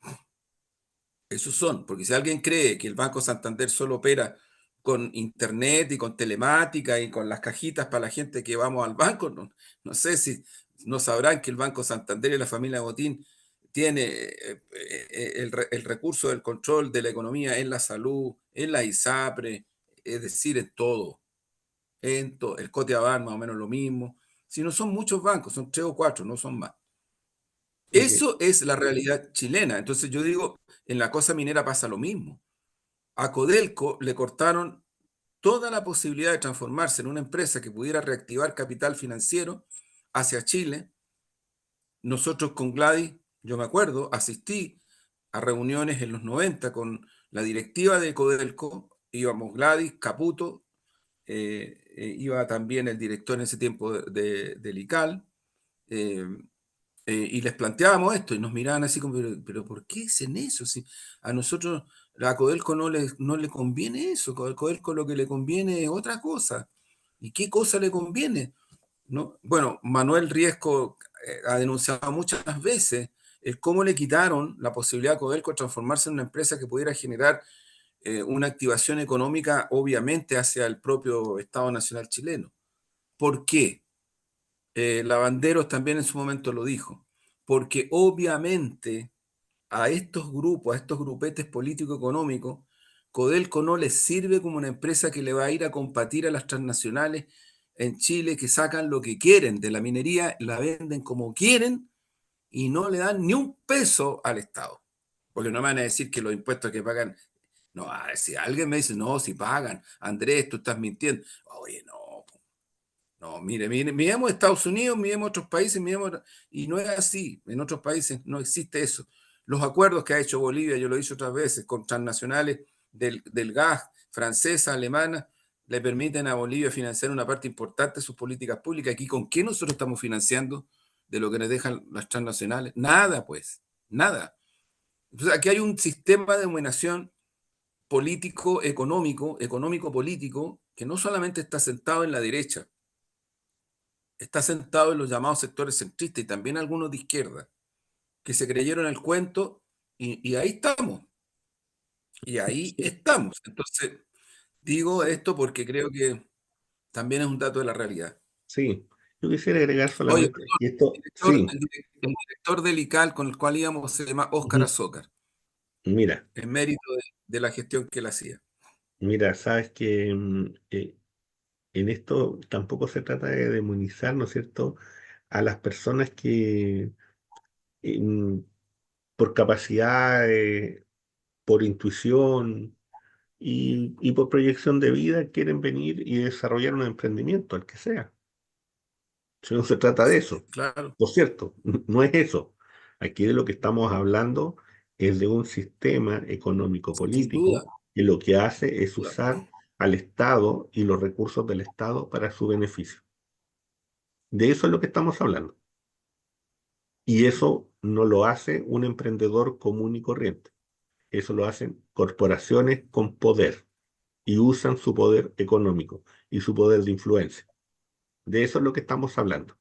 Esos son, porque si alguien cree que el Banco Santander solo opera con internet y con telemática y con las cajitas para la gente que vamos al banco, no, no sé si no sabrán que el Banco Santander y la familia Botín tiene el recurso del control de la economía en la salud, en la ISAPRE, es decir, en todo, en todo. El Cotiabán más o menos lo mismo. Si no son muchos bancos, son tres o cuatro, no son más. Ok. Eso es la realidad chilena. Entonces yo digo, en la cosa minera pasa lo mismo. A Codelco le cortaron toda la posibilidad de transformarse en una empresa que pudiera reactivar capital financiero hacia Chile. Nosotros con Gladys, yo me acuerdo, asistí a reuniones en los 90 con la directiva de Codelco, íbamos Gladys, Caputo, iba también el director en ese tiempo del ICAL, eh, y les planteábamos esto y nos miraban así como, pero ¿por qué dicen eso? Si a nosotros, a Codelco no le conviene eso, a Codelco lo que le conviene es otra cosa. ¿Y qué cosa le conviene? ¿No? Bueno, Manuel Riesco ha denunciado muchas veces el cómo le quitaron la posibilidad a Codelco de transformarse en una empresa que pudiera generar una activación económica, obviamente, hacia el propio Estado Nacional chileno. ¿Por qué? Lavanderos también en su momento lo dijo, porque obviamente a estos grupos, a estos grupetes político-económicos, Codelco no les sirve como una empresa que le va a ir a combatir a las transnacionales en Chile que sacan lo que quieren de la minería, la venden como quieren y no le dan ni un peso al Estado. Porque no me van a decir que los impuestos que pagan, no, si alguien me dice, no, si pagan, Andrés, tú estás mintiendo. Oye, no, no, mire, miremos Estados Unidos, miremos otros países, y no es así. En otros países no existe eso. Los acuerdos que ha hecho Bolivia, yo lo he dicho otras veces, con transnacionales del gas, francesa, alemana, le permiten a Bolivia financiar una parte importante de sus políticas públicas. Aquí, ¿con qué nosotros estamos financiando de lo que nos dejan las transnacionales? Nada, pues, nada. Entonces, aquí hay un sistema de dominación político, económico-político, que no solamente está sentado en la derecha, está sentado en los llamados sectores centristas y también algunos de izquierda, que se creyeron el cuento y ahí estamos, y ahí Sí, estamos. Entonces, digo esto porque creo que también es un dato de la realidad. sí. Yo quisiera agregar Oye, solamente, perdón, y esto, sí, el director del ICAL con el cual íbamos se llama Óscar ujú. Azócar, Mira, en mérito de la gestión que él hacía. mira, sabes que en esto tampoco se trata de demonizar, ¿no es cierto?, a las personas que mm, por capacidad, por intuición y por proyección de vida quieren venir y desarrollar un emprendimiento, el que sea. Si no se trata de eso. Claro, Por cierto, no es eso. Aquí de lo que estamos hablando es de un sistema económico sin duda, político que lo que hace es sin duda. usar al Estado y los recursos del Estado para su beneficio. De eso es lo que estamos hablando. Y eso no lo hace un emprendedor común y corriente. Eso lo hacen corporaciones con poder y usan su poder económico y su poder de influencia. De eso es lo que estamos hablando.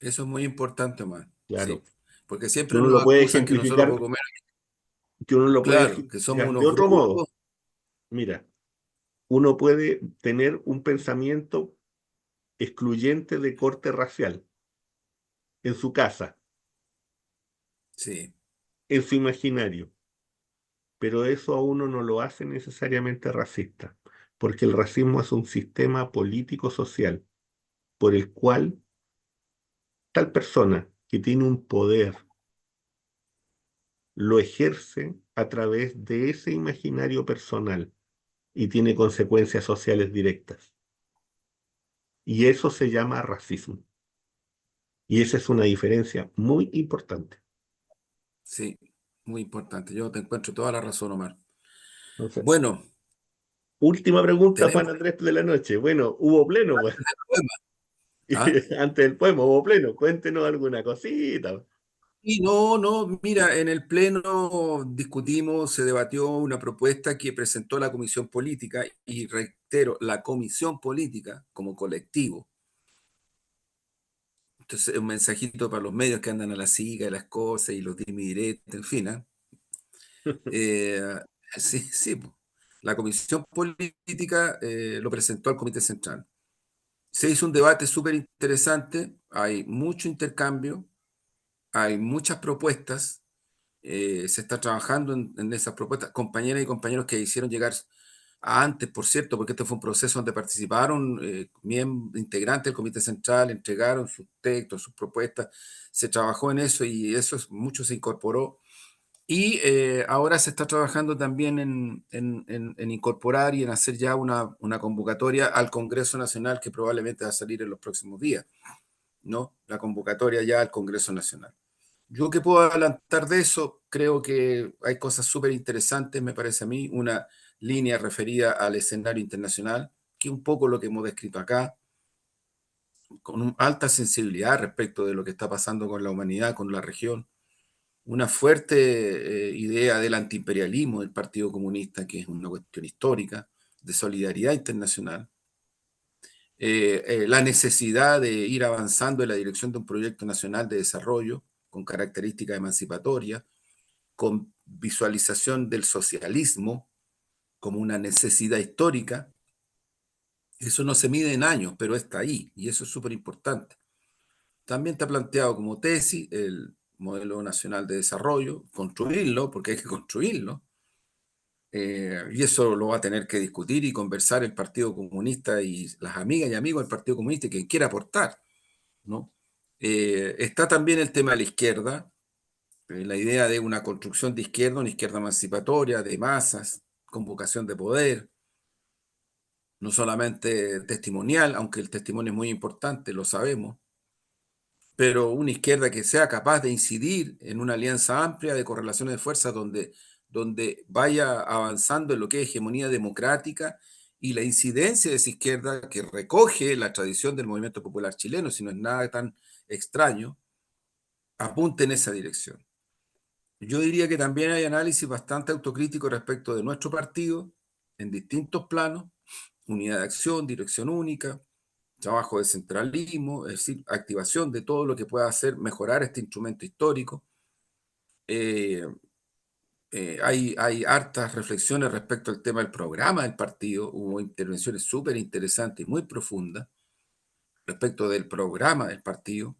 Eso es muy importante, Omar. Claro, Sí, porque que siempre uno nos lo puede acusan que nosotros ejemplificar, poco menos, que uno lo puede claro, que somos ejemplificar de unos otro brutos. modo. Mira, uno puede tener un pensamiento excluyente de corte racial en su casa, Sí, en su imaginario, pero eso a uno no lo hace necesariamente racista, porque el racismo es un sistema político-social por el cual tal persona que tiene un poder lo ejerce a través de ese imaginario personal y tiene consecuencias sociales directas. Y eso se llama racismo. Y esa es una diferencia muy importante. sí, muy importante. Yo te encuentro toda la razón, Omar. Entonces, Bueno, última pregunta, tenemos Juan Andrés de la noche. Bueno, hubo pleno, pues. el poema, ¿ah? Antes del poema hubo pleno. Cuéntenos alguna cosita. Y no, no, mira, en el Pleno discutimos, se debatió una propuesta que presentó la Comisión Política, y reitero, la Comisión Política como colectivo. Entonces, un mensajito para los medios que andan a la siga de las cosas y los diminutos, en fin, ¿ah? Eh, sí, sí, po. La Comisión Política lo presentó al Comité Central. Se hizo un debate súper interesante, hay mucho intercambio, hay muchas propuestas. Se está trabajando en esas propuestas. Compañeras y compañeros que hicieron llegar antes, por cierto, porque este fue un proceso donde participaron integrantes del Comité Central, entregaron sus textos, sus propuestas, se trabajó en eso y eso mucho se incorporó. Y ahora se está trabajando también en incorporar y en hacer ya una convocatoria al Congreso Nacional que probablemente va a salir en los próximos días, ¿no? La convocatoria ya al Congreso Nacional. Yo que puedo adelantar de eso, creo que hay cosas súper interesantes, me parece a mí, una línea referida al escenario internacional, que es un poco lo que hemos descrito acá, con una alta sensibilidad respecto de lo que está pasando con la humanidad, con la región, una fuerte idea del antiimperialismo del Partido Comunista, que es una cuestión histórica, de solidaridad internacional, la necesidad de ir avanzando en la dirección de un proyecto nacional de desarrollo con características emancipatorias, con visualización del socialismo como una necesidad histórica. Eso no se mide en años, pero está ahí y eso es súper importante. También está planteado como tesis el modelo nacional de desarrollo, construirlo, porque hay que construirlo, y eso lo va a tener que discutir y conversar el Partido Comunista y las amigas y amigos del Partido Comunista y quien quiera aportar, ¿no? Está también el tema de la izquierda, la idea de una construcción de izquierda, una izquierda emancipatoria, de masas, con vocación de poder, no solamente testimonial, aunque el testimonio es muy importante, lo sabemos, pero una izquierda que sea capaz de incidir en una alianza amplia de correlaciones de fuerzas donde vaya avanzando en lo que es hegemonía democrática y la incidencia de esa izquierda que recoge la tradición del movimiento popular chileno, si no es nada tan extraño, apunte en esa dirección. Yo diría que también hay análisis bastante autocrítico respecto de nuestro partido en distintos planos, unidad de acción, dirección única, trabajo de centralismo, es decir, activación de todo lo que pueda hacer mejorar este instrumento histórico. Eh, hay hartas reflexiones respecto al tema del programa del partido, hubo intervenciones súper interesantes y muy profundas respecto del programa del partido.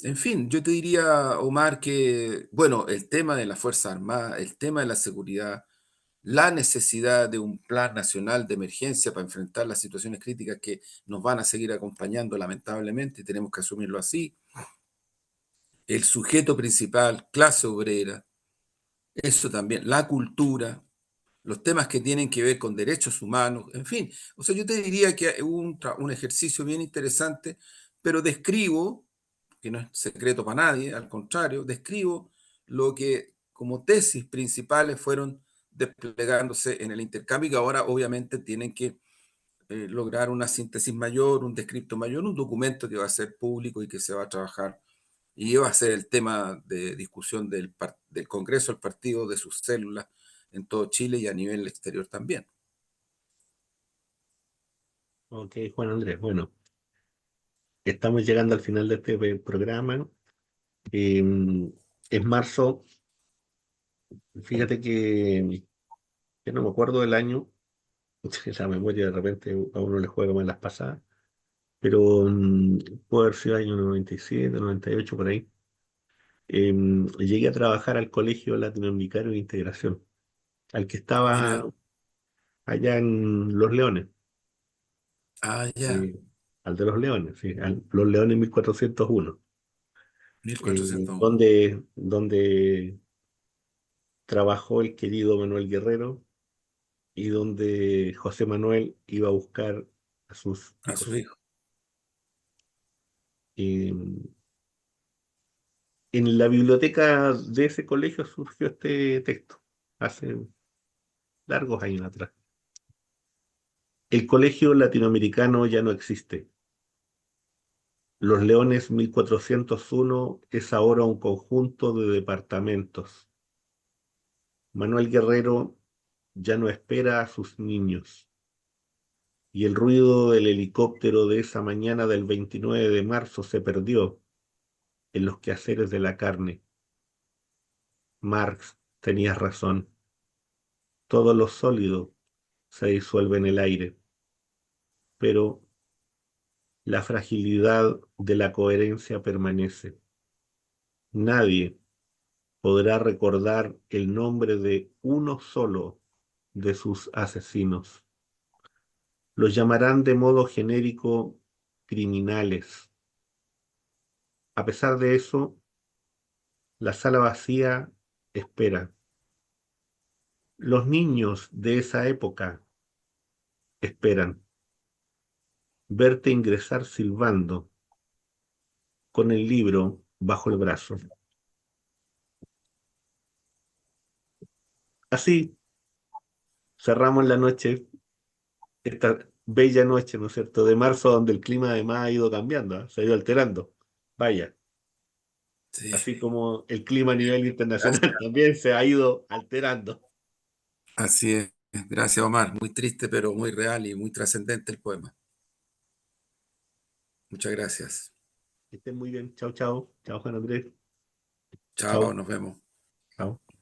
En fin, yo te diría, Omar, que, bueno, el tema de las Fuerzas Armadas, el tema de la seguridad, la necesidad de un plan nacional de emergencia para enfrentar las situaciones críticas que nos van a seguir acompañando lamentablemente, y tenemos que asumirlo así. El sujeto principal, clase obrera, eso también, la cultura, los temas que tienen que ver con derechos humanos, en fin. O sea, yo te diría que hubo un ejercicio bien interesante, pero describo, que no es secreto para nadie, al contrario, describo lo que como tesis principales fueron desplegándose en el intercambio y que ahora obviamente tienen que lograr una síntesis mayor, un descripto mayor, un documento que va a ser público y que se va a trabajar y va a ser el tema de discusión del Congreso, el partido, de sus células en todo Chile y a nivel exterior también. Ok, Juan Andrés, bueno, estamos llegando al final de este programa. Es marzo, fíjate que no me acuerdo del año, la memoria de repente a uno le juega mal las pasadas, pero puede haber sido año 97, 98, por ahí. Llegué a trabajar al Colegio Latinoamericano de Integración, al que Mira, estaba allá en Los Leones, ya, eh, al de Los Leones, sí, Los Leones 1401, 1401. donde trabajó el querido Manuel Guerrero y donde José Manuel iba a buscar a sus A su hijos. hijo. Eh, en la biblioteca de ese colegio surgió este texto, hace largos años atrás. El Colegio Latinoamericano ya no existe. Los Leones 1401 es ahora un conjunto de departamentos. Manuel Guerrero ya no espera a sus niños. Y el ruido del helicóptero de esa mañana del 29 de marzo se perdió en los quehaceres de la carne. Marx tenía razón. Todo lo sólido se disuelve en el aire, pero la fragilidad de la coherencia permanece. Nadie podrá recordar el nombre de uno solo de sus asesinos. Los llamarán de modo genérico criminales. A pesar de eso, la sala vacía espera. Los niños de esa época esperan verte ingresar silbando con el libro bajo el brazo. Así cerramos la noche, esta bella noche, ¿no es cierto?, de marzo, donde el clima además ha ido cambiando, ¿eh? Se ha ido alterando. Vaya, Sí, así como el clima a nivel internacional gracias. también se ha ido alterando. Así es. Gracias, Omar. Muy triste, pero muy real y muy trascendente el poema. Muchas gracias. Que estén muy bien. Chao, chao. Chao, Juan Andrés. Chao, Chao, nos vemos. chao.